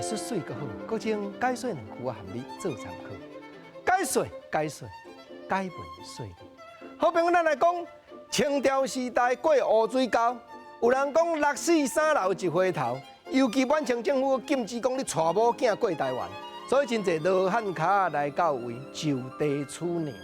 说水阁好，搁将解说两句啊，含你做参考。解说，解文说理。好朋友，咱来讲清朝时代过乌水沟，有人讲六死三老一回头，尤其满清政府禁止讲你娶某囝过台湾，所以真侪罗汉脚来到位就地处娘。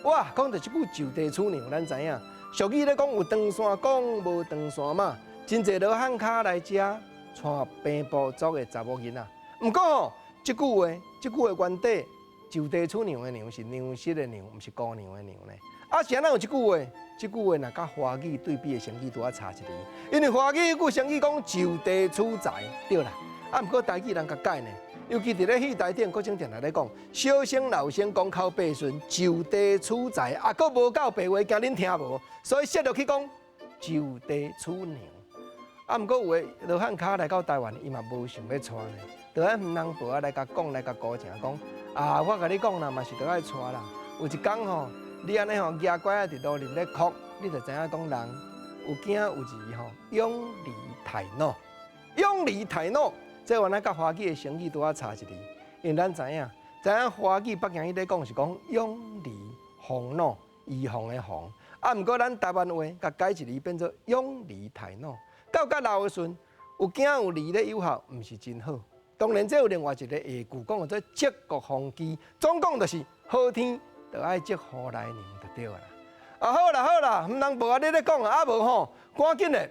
哇，讲到这句就地处娘，咱知影俗语咧讲有长线讲，无长线嘛，真侪罗汉脚来遮娶平埔族的查某囡仔。不过吼，这句话原底就地处娘的娘是娘室的娘，不是姑娘的娘呢。啊，是安怎有这句话？这句话若甲华语对比的成语拄啊差一字，因为华语迄句成语讲就地处宅，对啦。啊，不过台语人甲改呢，尤其伫咧戏台顶，各种定来咧讲，小生老生讲口八顺，就地处宅，啊，佫无够白话，惊恁听无，所以设落去讲就地处娘。啊，不过有诶罗汉脚来到台湾，伊嘛无想要娶呢，就爱毋人婆来甲讲，来甲高正讲，啊，我甲你讲啦，嘛是着爱娶啦。有一天吼，你安尼吼牙拐啊伫路面咧哭，你就知影讲人有囝有儿吼，永离太老，永离太老。这原来甲华语的成语拄啊差一字，因为咱知影华语北京伊咧讲是讲永离防老，预防的防。啊，毋过咱台湾话甲改一字变做永离太老。到甲老的时，有囝有儿咧有效，毋是真好。当然，这有另外一个下句讲做积国防基，总讲就是好天就爱积福来年就对啦。啊，好啦，毋通无啊你咧讲啊，无吼，赶紧的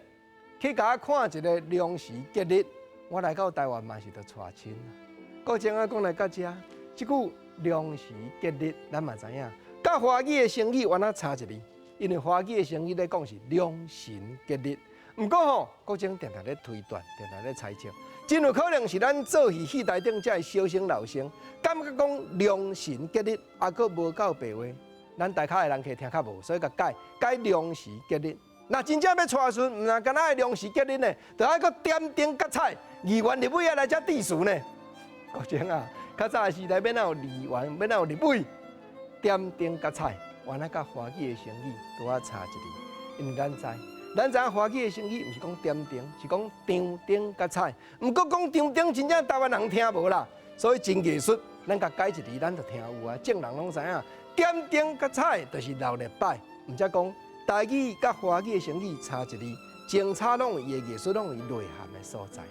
去甲我看一个良时吉日。我来到台湾嘛是着娶亲啦。国情啊讲来到遮，即句良时吉日，咱嘛知影，甲华语的成语原来差一字，因为华语的成语咧讲是良辰吉日。毋过吼，国情定定咧推断，定定咧猜测，真有可能是咱做戏台顶遮的小生老生，感觉讲良辰吉日，啊，佫无够白话，咱台骹的人客听较无，所以甲改良时吉日。那真正要娶孙，毋但干那良时吉日呢，着爱佫点灯结彩，议员立委啊来遮致辞呢。国情啊，较早的时代免哪有议员，免哪有立委，点灯结彩，原来甲华语的成语拄啊差一字，因为咱知影华语的成语毋是讲点灯，是讲张灯结彩。毋过讲张灯，真正台湾人听无啦，所以真艺术，咱甲改一字，咱就听有啊。正人拢知影，点灯结彩就是闹热摆，毋则讲。台语甲华语的成语差一字，精彩拢伊的艺术，拢伊内涵的所在。